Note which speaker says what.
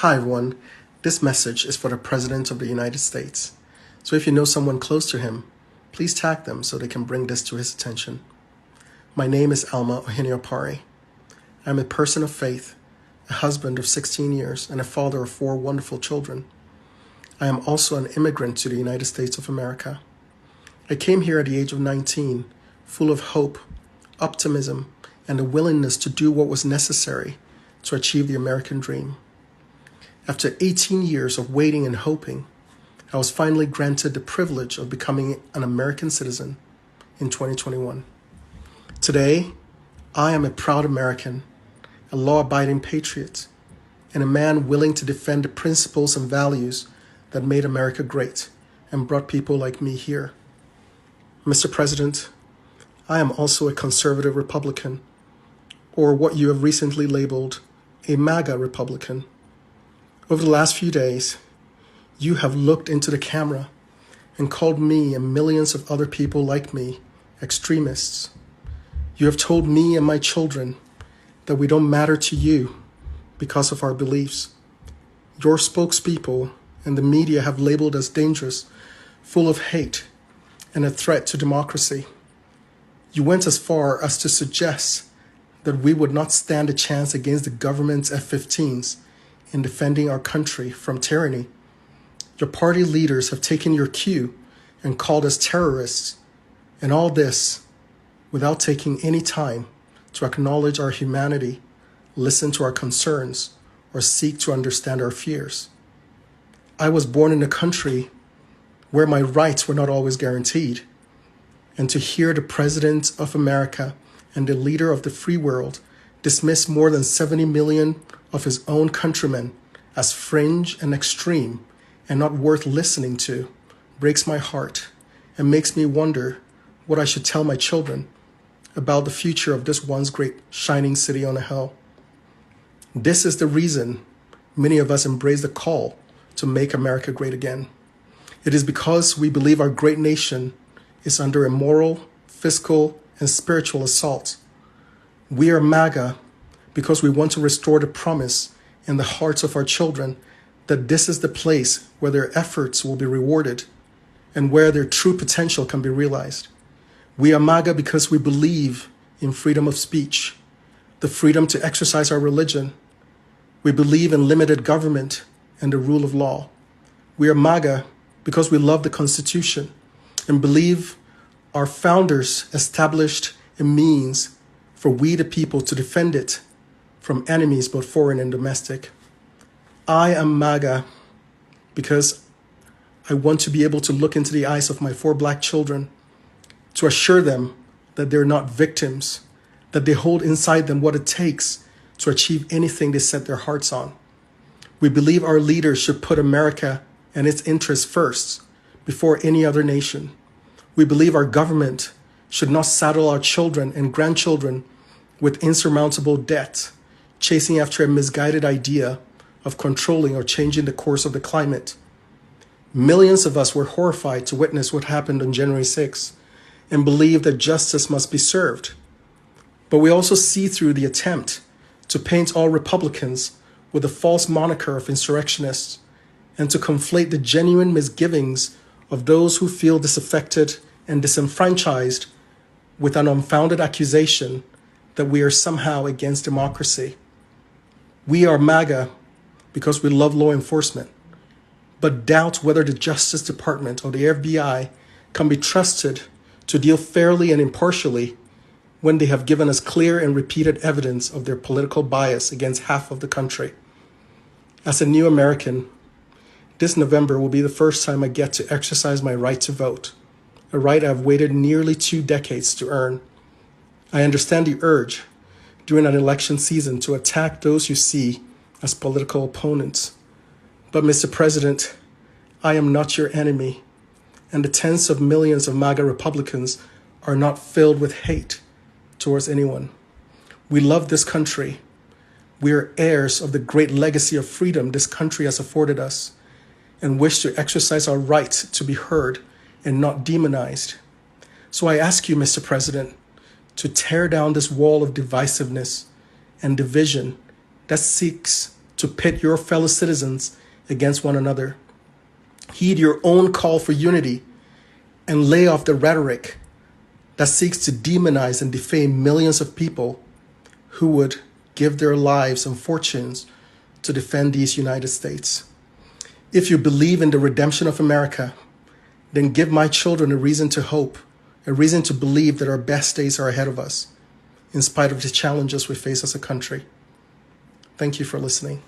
Speaker 1: Hi everyone, this message is for the President of the United States. So if you know someone close to him, please tag them so they can bring this to his attention. My name is Alma Ohiniopare. I'm a person of faith, a husband of 16 years, and a father of 4 wonderful children. I am also an immigrant to the United States of America. I came here at the age of 19, full of hope, optimism, and a willingness to do what was necessary to achieve the American dream. After 18 years of waiting and hoping, I was finally granted the privilege of becoming an American citizen in 2021. Today, I am a proud American, a law-abiding patriot, and a man willing to defend the principles and values that made America great and brought people like me here. Mr. President, I am also a conservative Republican, or what you have recently labeled a MAGA Republican. Over the last few days, you have looked into the camera and called me and millions of other people like me extremists. You have told me and my children that we don't matter to you because of our beliefs. Your spokespeople and the media have labeled us dangerous, full of hate, and a threat to democracy. You went as far as to suggest that we would not stand a chance against the government's F-15s in defending our country from tyranny. Your party leaders have taken your cue and called us terrorists, and all this without taking any time to acknowledge our humanity, listen to our concerns, or seek to understand our fears. I was born in a country where my rights were not always guaranteed, and to hear the President of America and the leader of the free world dismiss more than 70 million of his own countrymen as fringe and extreme and not worth listening to breaks my heart and makes me wonder what I should tell my children about the future of this once great shining city on a hill. This is the reason many of us embrace the call to make America great again. It is because we believe our great nation is under a moral, fiscal, and spiritual assault. We are MAGA because we want to restore the promise in the hearts of our children that this is the place where their efforts will be rewarded and where their true potential can be realized. We are MAGA because we believe in freedom of speech, the freedom to exercise our religion. We believe in limited government and the rule of law. We are MAGA because we love the Constitution and believe our founders established a means for we the people to defend it from enemies both foreign and domestic. I am MAGA because I want to be able to look into the eyes of my 4 Black children to assure them that they're not victims, that they hold inside them what it takes to achieve anything they set their hearts on. We believe our leaders should put America and its interests first before any other nation. We believe our government should not saddle our children and grandchildren with insurmountable debt, chasing after a misguided idea of controlling or changing the course of the climate. Millions of us were horrified to witness what happened on January 6th and believe that justice must be served. But we also see through the attempt to paint all Republicans with a false moniker of insurrectionists and to conflate the genuine misgivings of those who feel disaffected and disenfranchised with an unfounded accusation that we are somehow against democracy. We are MAGA because we love law enforcement, but doubt whether the Justice Department or the FBI can be trusted to deal fairly and impartially when they have given us clear and repeated evidence of their political bias against half of the country. As a new American, this November will be the first time I get to exercise my right to vote, a right I've waited nearly 2 decades to earn. I understand the urge during an election season to attack those you see as political opponents. But Mr. President, I am not your enemy, and the tens of millions of MAGA Republicans are not filled with hate towards anyone. We love this country. We are heirs of the great legacy of freedom this country has afforded us and wish to exercise our right to be heard and not demonized. So I ask you, Mr. President, to tear down this wall of divisiveness and division that seeks to pit your fellow citizens against one another. Heed your own call for unity and lay off the rhetoric that seeks to demonize and defame millions of people who would give their lives and fortunes to defend these United States. If you believe in the redemption of America, then give my children a reason to hope, a reason to believe that our best days are ahead of us, in spite of the challenges we face as a country. Thank you for listening.